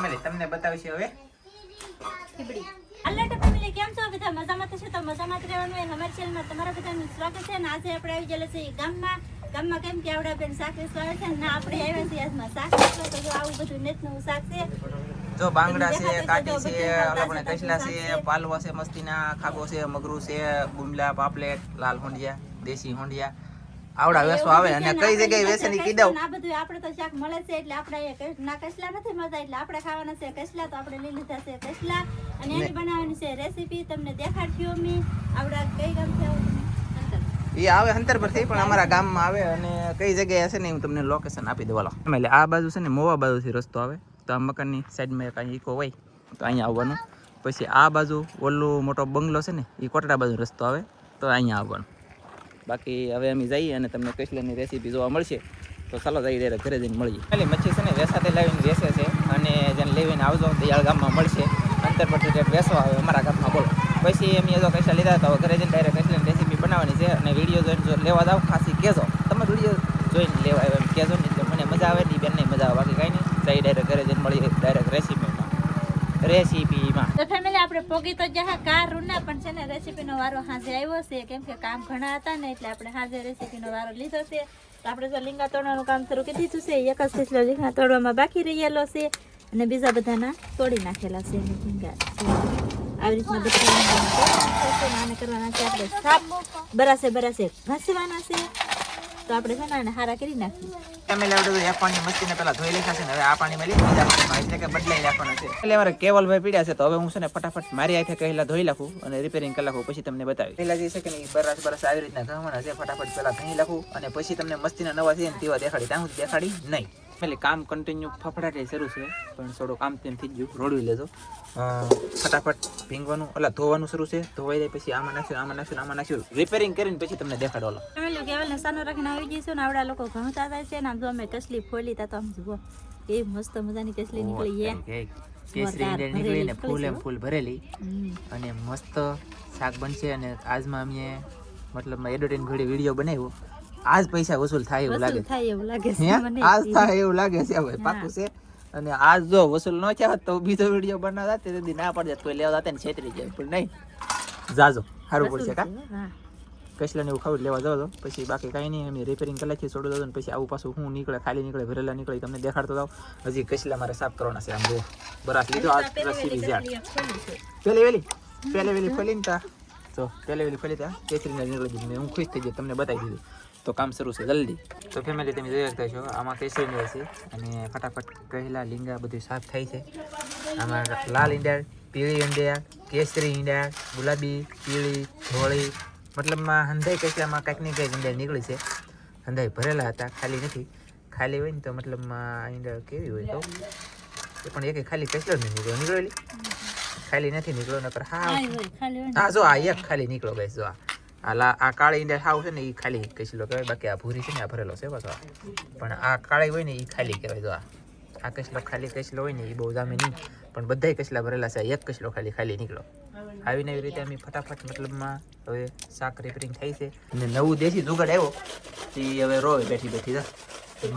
તમને બતાવશે હવે ખીબડી. અલ્લાહ ફેમિલી કેમ છો બધા? મજામાં તો છો? તો મજામાં જ રહેવાનું હોય. અમારી ચેનલમાં તમારા બધાનું સ્વાગત છે. અને આજે આપણે આવી ગયેલા છીએ ગામમાં કેમ કે આવડા બેન શાક વેચવા આવે છે ને આપણે આવ્યા છીએ આજમાં શાક વેચવા. તો જો આવું બધું નેતનું શાક છે. જો બાંગડા છે, કાટી છે, આપણે કસલા છે, પાલવા છે, મસ્તીના ખાબો છે, મગરું છે, ગુમલા, પાપલેટ, લાલ હોંડિયા, દેશી હોંડિયા આવડા વેચવા આવે. અને કઈ જગ્યાએ વેચે ની કીધું આ બધું આપણે તો શાક મળે છે એટલે આપણે ના કસલા નથી મળતા એટલે આપણે ખાવાના છે કસલા. તો આપણે લઈ લીધા છે કસલા અને એની બનાવવાની છે રેસીપી. તમને દેખાડશું અમે. આવડા કઈ ગામ છે? એ આવે અંતર પરથી પણ અમારા ગામમાં આવે. અને કઈ જગ્યાએ હશે ને હું તમને લોકેશન આપી દઉં. એટલે આ બાજુ છે ને મોવા બાજુથી રસ્તો આવે. તો આ મકાનની સાઈડમાં કાંઈ ઈકો હોય તો અહીંયા આવવાનું. પછી આ બાજુ ઓલું મોટો બંગલો છે ને એ કોટડા બાજુ રસ્તો આવે તો અહીંયા આવવાનું. બાકી હવે અમે જઈએ અને તમને કસલાની રેસીપી જોવા મળશે. તો ચાલો જઈ ડાયરેક્ટ ઘરે જઈને મળીએ. પેલી મચ્છી છે ને વેસાતે લાવીને વેચે છે અને જેને લેવીને આવજો દયાળ ગામમાં મળશે. અંતર પરથી રેટ વેચવા આવે અમારા ગામમાં. બોલો પછી એમ જો કસલા લીધા તો ઘરે જઈને ડાયરેક્ટ કસલાની રેસીપી બનાવવાની છે. અને વિડીયો જોઈને જો લેવા જાવ ખાસી કહેજો. તમે વિડીયો જોઈને લેવા આવ્યો એમ કહેજો ને એટલે મને મજા આવે ને બેન નહીં મજા આવે. બાકી કાંઈ નહીં, જઈ ડાયરેક્ટ ઘરે જઈને મળીએ ડાયરેક્ટ રેસીપીમાં. તો ફેમિલી આપણે પોગી તો જહા કાર રૂના પણ છે ને રેસીપીનો વારો હાજે આવ્યો છે. કેમ કે કામ ઘણા હતા ને એટલે આપણે હાજે રેસીપીનો વારો લીધો છે. તો આપણે જો લીંગા તોડવાનું કામ શરૂ કરી દીધું છે. એક જ કિસ્લો લીંગા તોડવામાં બાકી રહેલો છે અને બીજા બધાના તોડી નાખેલા છે. લીંગા આવી રીતના બધા આને કરવાના છે. આપણે સાફ બરાસે ઘસવાના છે. તો આપણે છે ને આને હારા કરી નાખીએ. ફેમિલી આવડે એક પાણી મસ્તીને પેલા ધોઈ લીધા છે ને હવે આ પાણીમાં લઈ બીજા પાણીમાં એટલે કે બદલાઈ નાખવાના છે. એટલે અમારે કેવલભાઈ પીડ્યા છે તો હવે હું છે ને ફટાફટ મારી આંખે કહેલા ધોઈ નાખું અને રિપેરિંગ કરી નાખું. પછી તમને બતાવી પહેલા જે છે કે નહીં બરાસ આવી રીતના ઘસવાના છે. ફટાફટ પેલા ધોઈ નાખું અને પછી તમને મસ્તીના નવા છે ને તેવા દેખાડી. ત્યાં હું દેખાડી નહીં. એટલે કામ કન્ટિન્યુ ફફડાટે શરૂ છે પણ થોડું કામ તેમ થઈ ગયું. રોડવી લેજો. ફટાફટ ભીંગવાનું એટલે ધોવાનું શરૂ છે. ધોવાઈ જાય પછી આમાં નાખ્યું રિપેરિંગ કરીને પછી તમને દેખાડો. કેવલને સાનો રાખીને આવી જઈશું ને આવડા લોકો ઘઉંતા થાય છે ને આમ જો અમે કસલી ફોલી તા તો આમ જુઓ એ મસ્ત મજાની કસલી નીકળી છે. કેસરી નીકળીને ફૂલ એમ ફૂલ ભરેલી અને મસ્ત શાક બનશે. અને આજમાં અમે મતલબ એડિટિંગ ઘડી વિડીયો બનાવ્યો. આજ પૈસા વસૂલ થાય એવું લાગે છે. આજ થાય એવું લાગે છે. હવે પાકું છે. અને આજ જો વસૂલ ન થયા તો બીજો વિડીયો બનાવતા તેથી ના પડે કોઈ લેવા જતા ને છેતરી જાય પણ નહીં જાજો સારું પડશે. કા કસલાને એવું ખાવું લેવા જાવ પછી બાકી કાંઈ નહીં. અમે રિપેરિંગ કલાકથી છોડી દો ને પછી આવું પાછું હું નીકળે ખાલી નીકળે ભરેલા નીકળે તમને દેખાડતો જાવ. હજી કસલા મારે સાફ કરવાના છે. આમ જો બરાસ લીધો આ રસીની ઝાડ પહેલે વેલી ખોલીને તા તો પહેલે વેલી ખોલી તા કેસરીને નીકળી દીધી. હું ખુશ થઈ ગઈ તમને બતાવી દીધું. તો કામ શરૂ છે જલ્દી. તો ફેમિલી તમે જોઈ શકતા છો આમાં કેસરી છે અને ફટાફટ કહેલા લીંગા બધું સાફ થાય છે. આમાં લાલ ઈંડા, પીળી ઈંડા, કેસરી ઈંડા, ગુલાબી, પીળી, ધોળી મતલબમાં હંધાઈ કસલામાં કંઈક ને કંઈક ઈંડા નીકળી છે. હંધાઈ ભરેલા હતા ખાલી નથી. ખાલી હોય ને તો મતલબમાં ઈંડા કેવી હોય તો પણ એક ખાલી કસલો જ નહીં નીકળેલી ખાલી નથી નીકળ્યો નકર હા જો આ એક ખાલી નીકળો ગઈ. જો આ કાળી ઈંડા ખાવ છે ને એ ખાલી કસલો કહેવાય. બાકી આ ભૂરી છે ને આ ભરેલો છે બસ. પણ આ કાળી હોય ને એ ખાલી કહેવાય. જો આ કસલો ખાલી કસલો હોય ને એ બહુ જામે નહીં પણ બધાય કસલા ભરેલા છે. એક કસલો ખાલી નીકળો. આવીને એવી રીતે અમે ફટાફટ મતલબમાં હવે શાક રિપેરિંગ થાય છે. અને નવું દેશી જુગાડ આવ્યો તે હવે રોવે બેઠી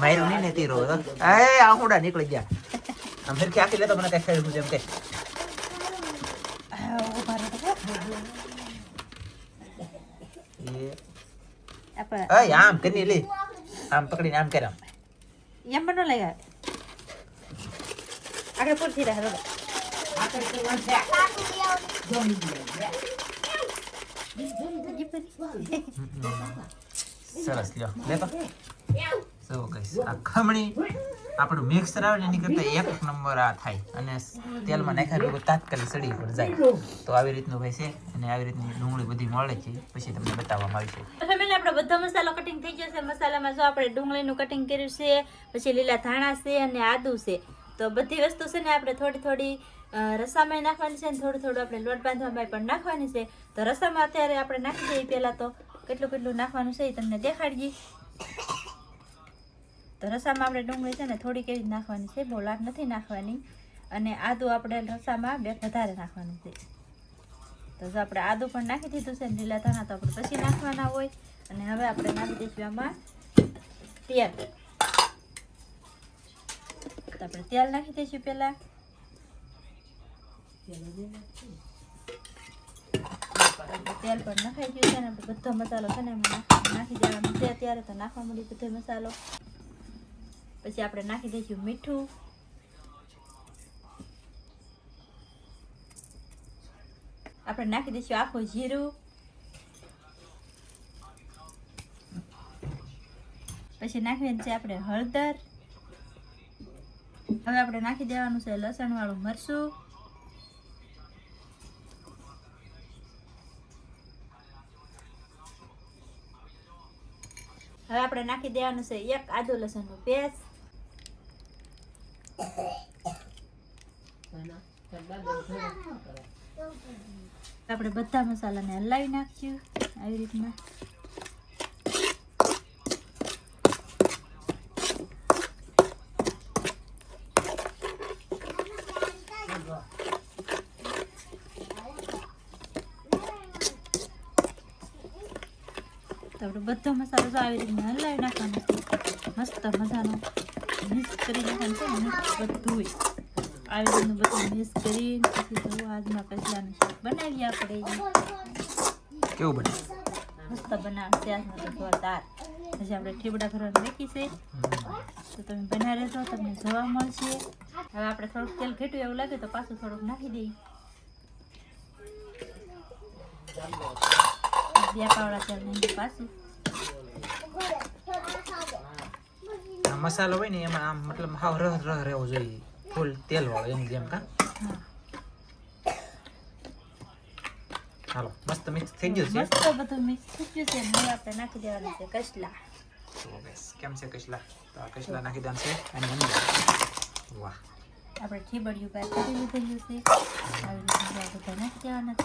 માર્યું નહીં ને તે રોવે. એ આહુડા નીકળી ગયા આમ ફેર આખી લેતો મને કઈ ખેડું એમ કે આમ કરી લે આમ પકડીને આમ કર એમ બનો લાગ્યા આગળ પૂરથી રહે સરસ લ્યો લેતો જો કઈશ આ ખમણી આપણું મિક્સર આવે ને એની કરતા એક નંબર આ થાય. અને તેલમાં નાખ્યા તાત્કાલિક સડી પર જાય. તો આવી રીતનું ભાઈ છે અને આવી રીતની ડુંગળી બધી મળે છે પછી તમને બતાવવામાં આવશે. ફેમિલી આપણે બધો મસાલો કટિંગ થઈ ગયો છે. મસાલામાં જો આપણે ડુંગળીનું કટિંગ કર્યું છે, પછી લીલા ધાણા છે અને આદુ છે. તો બધી વસ્તુ છે ને આપણે થોડી રસામાં નાખવાની છે ને થોડું આપણે લોટ બાંધવામાં પણ નાખવાની છે. તો રસામાં અત્યારે આપણે નાખી દઈએ. પહેલાં તો કેટલું નાખવાનું છે એ તમને દેખાડીએ. તો રસામાં આપણે ડુંગળી છે ને થોડીક એવી નાખવાની છે, બહુ લાટ નથી નાખવાની. અને આદુ આપણે રસામાં વધારે નાખવાનું છે. તો જો આપણે આદુ પણ નાખી દીધું છે ને લીલા ધાણા તો આપણે પછી નાખવાના હોય. અને હવે આપણે નાખી દઈશું આમાં તેલ. તો આપણે તેલ નાખી દઈશું પહેલાં. તેલ પણ નખાઈ ગયું છે ને આપણે બધો મસાલો છે ને એમાં નાખી દેવાનો છે. અત્યારે તો નાખવા મળી બધો મસાલો. પછી આપણે નાખી દઈશું મીઠું, આપણે નાખી દઈશું આખું જીરું, પછી નાખવાનું છે આપણે હળદર. હવે આપણે નાખી દેવાનું છે લસણ વાળું મરચું, હવે આપણે નાખી દેવાનું છે એક આદુ લસણનું પેસ્ટ. આપણે બધા મસાલાને હલાવી નાખશું આવી રીતના. આપણે બધો મસાલો જો આવી રીતના હલાવી નાખવાનો છે. મસ્ત મજાનો મિક્સ કરી નાખવાનું છે. બધું આવી રીતનું બધું મિક્સ કરીને પછી જો આજમાં કચલાનું શાક બનાવીએ આપણે. કેવું બને? મસ્ત બનાવવાનું છે આજમાં તો જોરદાર. હજી આપણે ઠીબડા ભરવાનું બાકી છે તો તમે બનાવી રહેજો, તમને જોવા મળશે. હવે આપણે થોડુંક તેલ ઘટ્યું એવું લાગે તો પાછું થોડુંક નાખી દઈએ. 2 પાવડા તેલ નાખી પાછું. આ મસાલો હોય ને એમાં આમ મતલબ હાવ રહ રહેવો જોઈએ, ફૂલ તેલ વાળો એની જેમ. કા હાલો મસ્ત મિક્સ થઈ ગયું છે. મસ્ત બધું મિક્સ થઈ ગયું છે. હવે આપણે નાખી દેવાનું છે કસલા. કેમ છે કસલા? તો આ કસલા નાખી દેવાનું છે અને અંદર વાહ આપણે ઠીબડિયું પેક કરી લીધેલું છે. આવી રીતે બધા નાખી દેવાના છે.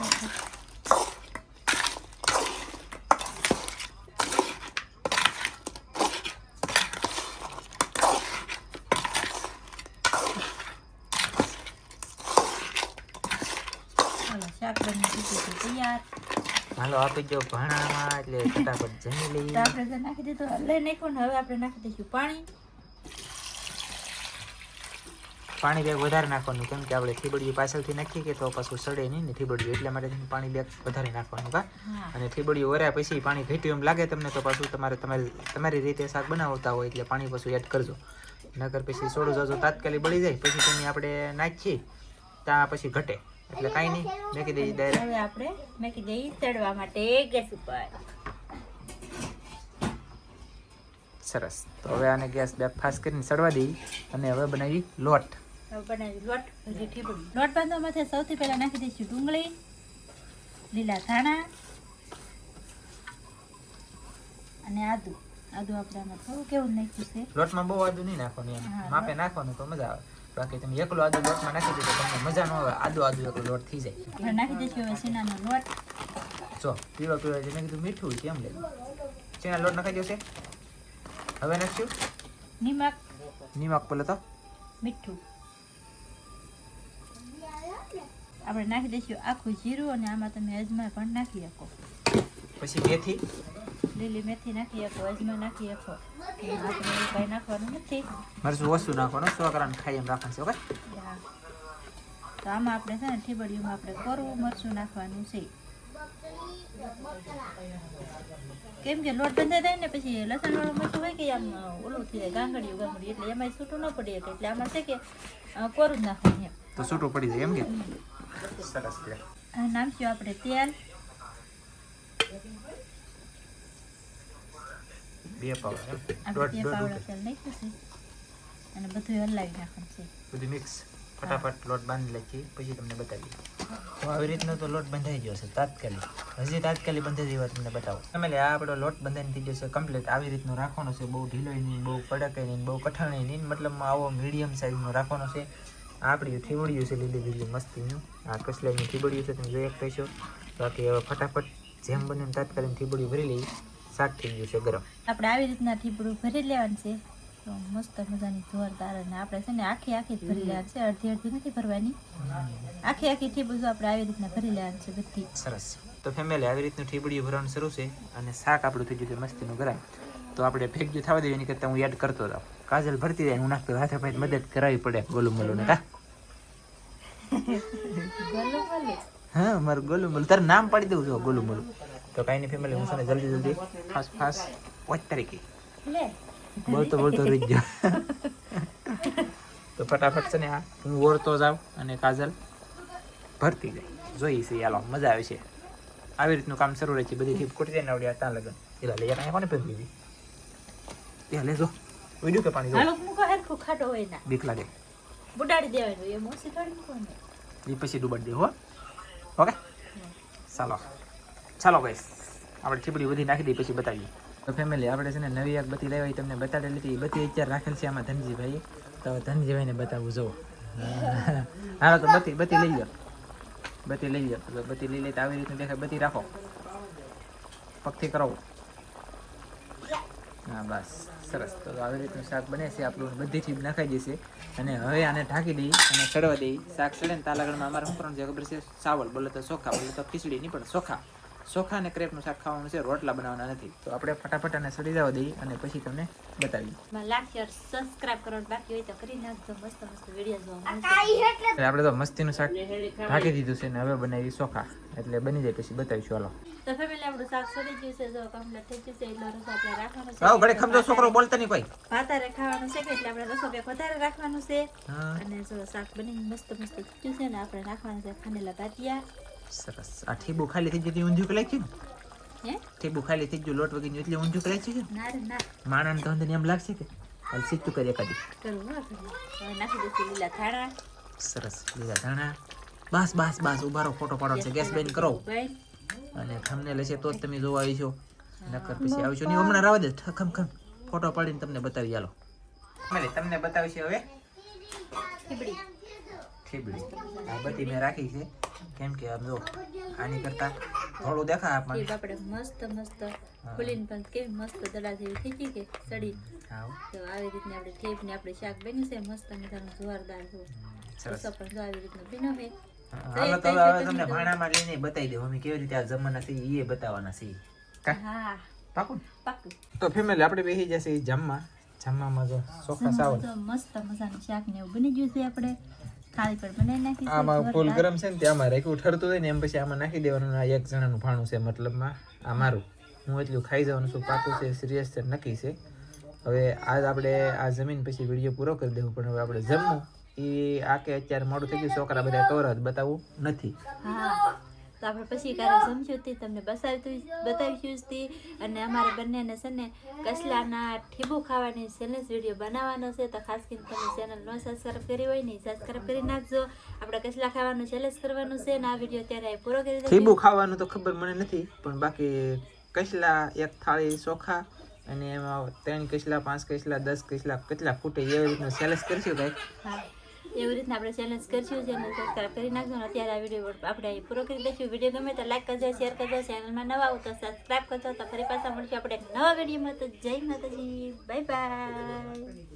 શાક બની ગયું છે તૈયાર. હાલો આપી દો ભાણામાં એટલે ફટાફટ જમી લઈએ. તો આપણે જે નાખી દીધું લઈ નાખ્યું ને હવે આપણે નાખી દઈશું પાણી. પાણી બેગ વધારે નાખવાનું, કેમ કે આપણે ઠીબડિયું પાછળથી નાખીએ કે તો પાછું સડે નહીં ને ઠીબડિયું, એટલા માટે પાણી બેગ વધારે નાખવાનું. કા અને ઠીબડિયું વર્યા પછી પાણી ઘટ્યું એમ લાગે તમને તો પાછું તમારી રીતે શાક બનાવતા હોય એટલે પાણી પાછું એડ કરજો. નકર પછી સોડું જાજો તાત્કાલિક બળી જાય પછી તમે આપણે નાખીએ ત્યાં પછી ઘટે એટલે કાંઈ નહીં. મેકી દઈએ ડાયરેક્ટ. હવે આપણે મેકી દઈએ તળવા માટે ગેસ ઉપર. સરસ. તો હવે આને ગેસ બે ફાસ્ટ કરીને સડવા દઈએ અને હવે બનાવી લોટ. હવે બનાવી લોટ. હજી ઠીબડું લોટ બાંધવા માટે સૌથી પહેલા નાખી દઈશું ડુંગળી, લીલા ધાણા અને આદુ. આદુ આપણે આમાં થોડું કેવું નાખ્યું છે. લોટમાં બહુ આદુ નહીં નાખવાનું, એમ માપે નાખવાનું તો મજા આવે. બાકી તમે એકલો આદુ લોટમાં નાખી દીધો તમને મજા ન આવે. આદુ એકલો લોટ થઈ જાય. હવે નાખી દઈશું હવે ચીનાનો લોટ. જો પીળો છે મેં કીધું મીઠું કેમ લે. ચીના લોટ નાખી દો છે. હવે નાખ્યું નિમક બોલે તો મીઠું. આપણે નાખી દઈશું આખું જીરું અને આમાં તમે અજમા પણ નાખી શકો. પછી મેથી, લીલી મેથી નાખી શકો, અજમા નાખી શકો. આપણે કાંઈ નાખવાનું નથી. મરચું ઓછું નાખવાનું, 100 ગ્રામ ખાઈ એમ રાખવાનું છે. ઓકે. તો આમાં આપણે છે ને ઠીબડિયુંમાં આપણે કોરું મરચું નાખવાનું છે. કેમ કે લોટ બંધાઈ જાય ને પછી લસણ વાળું મરચું હોય કે આમ ઓલું થઈ જાય ગાંગડિયું એટલે એમાં છૂટું ન પડી શકે. એટલે આમાં છે કે કોરું જ નાખવાનું એમ તો છૂટું પડી જાય એમ કે. સરસ. નાખશું આપણે તેલ 2 પાવડા. આપણે 2 પાવડા તેલ નાખ્યું છે અને બધું હલાવી નાખવાનું છે. બધું મિક્સ ફટાફટ લોટ બાંધી લઈએ પછી તમને બતાવીએ. તો આવી રીતનો તો લોટ બંધાઈ ગયો છે તાત્કાલિક. હજી તાત્કાલિક બંધાઈ જેવા તમને બતાવો. તમે આ આપણો લોટ બંધાઈને થઈ ગયો છે કમ્પ્લીટ. આવી રીતનો રાખવાનો છે, બહુ ઢીલો નહીં, બહુ કડક નહીં, બહુ કઠણ નહીં, મતલબમાં આવો મીડિયમ સાઇઝનો રાખવાનો છે. આપણી ઠીબડિયું છે લીલી મસ્તીનું. આ કસલાઈની ઠીબડિયું છે, તમે જોઈ શકશો. બાકી હવે ફટાફટ જેમ બને તાત્કાલિક ઠીબડિયું ભરી લઈએ. શાક થઈ ગયું છે ગરમ. આપણે આવી રીતના ઠીબડું ભરી લેવાનું છે. તો મસ્ત મજાની જોરદાર. અને આપણે છે ને આખી જ ભરી લેવાની છે, અડધી નથી ભરવાની. આખી ઠીબડું આપણે આવી રીતના ભરી લેવાનું છે બધી. સરસ. તો ફેમિલી આવી રીતનું ઠીબડિયું ભરવાનું શરૂ છે અને શાક આપણું થઈ ગયું છે મસ્તીનું ગરમ. તો આપણે ફેંકજો થવા દઈએ એની કરતાં હું એડ કરતો હતો. કાજલ ભરતી જાય હું નાખતો હાથે ભાઈ મદદ કરાવી પડે ગોલું મોલું ને. કા ગોલું બોલે. હા મારું ગોલું બોલું તારું નામ પાડી દઉં છું ગોલું બોલું. તો કાંઈ નહીં ફેમિલી, હું છે ને જલ્દી ફાસ્ટ 5 તારીખે લે બોલતો રહી ગયો. તો ફટાફટ છે ને હું ઓરતો જાઉં અને કાજલ ભરતી જાય. જોઈ છે યાલો મજા આવે છે. આવી રીતનું કામ શરૂ રહે છે. બધી ટીપ ખોટી જાય ને આવડ્યા ત્યાં લગન એલા લઈ કાંઈ કોને ફેરવી દીધી ત્યાં લેજો વિડીયો કે પાણી હાલો મૂકો હરખું ખાટો હોય ના બીક લાગે બુડાડી દેવાનું એ મોસી થોડી મૂકવાનું. એ પછી ડૂબાડી દે હો. ઓકે ચાલો ગાઈસ આપણે ચીપડી બધી નાખી દઈએ પછી બતાવીએ. તો ફેમિલી આપણે છે ને નવી એક બત્તી લાવી તમને બતાડેલી હતી. એ બત્તી અત્યારે રાખેલ છે આમાં ધનજીભાઈ. તો ધનજીભાઈને બતાવવું જુઓ. હાલો તો બત્તી લઈ લો. બત્તી લઈ લો. તો બત્તી લઈ લે તો આવી રીતનું દેખાય. બત્તી રાખો પગથી કરો. હા બસ સરસ. તો આવી રીતનું શાક બને છે આપણું. બધી ચીજ નખાઈ જશે અને હવે આને ઢાંકી દઈ અને ચડવા દઈ. શાક ચડે ને તાલાગઢમાં અમારે શું કરવાનું છે ખબર છે? ચાવલ બોલે તો ચોખા, બોલે તો ખીચડી નહીં પણ ચોખા અને ક્રેપનું શાક ખાવાનું છે. રોટલા બનાવવાના નથી. તો આપણે ફટાફટ આને સડી જવા દઈએ અને પછી તમને બતાવીએ. લાઈક શેર સબસ્ક્રાઇબ કરવાનું બાકી હોય તો કરી નાખજો. મસ્ત મસ્ત વિડીયો જોવા મળશે. આપણે તો મસ્તીનું શાક ઢાંકી દીધું છે ને હવે બનાવી ચોખા. એટલે બની જાય પછી બતાવીશું. હાલો તો ફેમિલી આપણું શાક સડી ગયું છે. જો કમ્પ્લીટ થઈ ગયું છે. એટલો રસો આપણે રાખવાનો છે. આવો ઘડે ખમજો છોકરો બોલતા નહીં કોઈ. ભાતારે ખાવાનું છે કે એટલે આપણે રસો બે વધારે રાખવાનું છે. હા અને જો શાક બની મસ્ત મસ્ત થયું છે ને આપણે રાખવાનું છે ખાંડેલા ગાંઠિયા. સરસ. આ ઠીબુ ખાલી થઈ જતી ઊંધું કલાક છે ને? હે ઠીબુ ખાલી થઈ ગયું લોટ વગી એટલે ઊંધું કલાક છે. ના રે ના માણસ તો અંદર એમ લાગશે કે હાલ સીધું કરી એકાદી. કરવું હો કરવું. હવે નાખી દઈશું લીલા ધાણા. સરસ લીલા ધાણા. બસ ઉભારો ફોટો પાડો છે. ગેસ બંધ કરો ભાઈ અને થંબનેલ હશે તો જ તમે જોવા આવીશો. નકર પછી આવશો નહીં. હમણાં રાવા દે ખમ ફોટો પાડીને તમને બતાવી. હાલો તમને બતાવીશ હવે ખીબડી. આ બધી મેં રાખી છે કેમ કે આમ જો આની કરતા થોડું દેખા આપણને. ખીબ આપણે મસ્ત ફૂલીને પણ કેવી મસ્ત દડા જેવી થઈ ગઈ કે સડી. હા તો આવી રીતની આપણે ઠેપ ને આપણે શાક બન્યું છે મસ્ત મજાનું જોરદાર. જો સરસ. રસો પણ જો આવી રીતનું બન્યો છે. હાલો તો હવે તમને ભાણામાં લઈને બતાવી દઉં અમે કેવી રીતે આ જમવાના છે એ બતાવવાના છે. હા પાકું. પાક્કું. તો ફેમિલી આપણે બેસી જશે જમવામાં જો ચોખા ચાવલ. જો મસ્ત મજાનું શાક ને એવું બની ગયું છે. આપણે થાળી પર બનાવી નાખી છે. આમાં ફૂલ ગરમ છે ને ત્યાં રાખ્યું ઠરતું હોય ને એમ પછી આમાં નાખી દેવાનું. આ એક જણાનું ભાણું છે મતલબમાં આ મારું. હું એટલું ખાઈ જવાનું છું. પાકું છે, સિરિયસ છે, નક્કી છે. હવે આજ આપણે આ જમીન પછી વિડીયો પૂરો કરી દેવું. પણ હવે આપણે જમવું એ આ કે અત્યારે મોડું થઈ ગયું. છોકરા બધા કવર બતાવવું નથી. હા તો આપણે પછી ક્યારે સમજ્યું હતી તમને બતાવીશું હતી. અને અમારે બંનેને છે ને કસલાના ઠીબુ ખાવાની ચેલેન્જ વિડીયો બનાવવાનો છે. તો ખાસ કરીને તમે ચેનલ ન સબસ્ક્રાઈબ કરી હોય ને સબસ્ક્રાઈબ કરી નાખજો. આપણે કસલા ખાવાનું ચેલેન્જ કરવાનું છે ને આ વિડીયો ત્યારે પૂરો કરી દઈશું. ઠીબુ ખાવાનું તો ખબર મને નથી પણ બાકી કસલા એક થાળી ચોખા અને એમાં 3 કસલા 5 કસલા 10 કસલા કેટલા ફૂટે એવી રીતનું ચેલેન્જ કરીશું કંઈક. હા એવી રીતના આપણે ચેલેન્જ કરશું. ચેનલ સબસ્ક્રાઈબ કરી નાખજો. અત્યારે આ વિડીયો આપણે અહીં પૂરો કરી દઈશું. વિડીયો ગમે તો લાઈક કરજો, શેર કરજો. ચેનલમાં નવા આવો તો સબસ્ક્રાઈબ કરજો. તો ફરી પાછા મળશું આપણે એક નવા વિડીયોમાં. તો જય માતાજી, બાય બાય.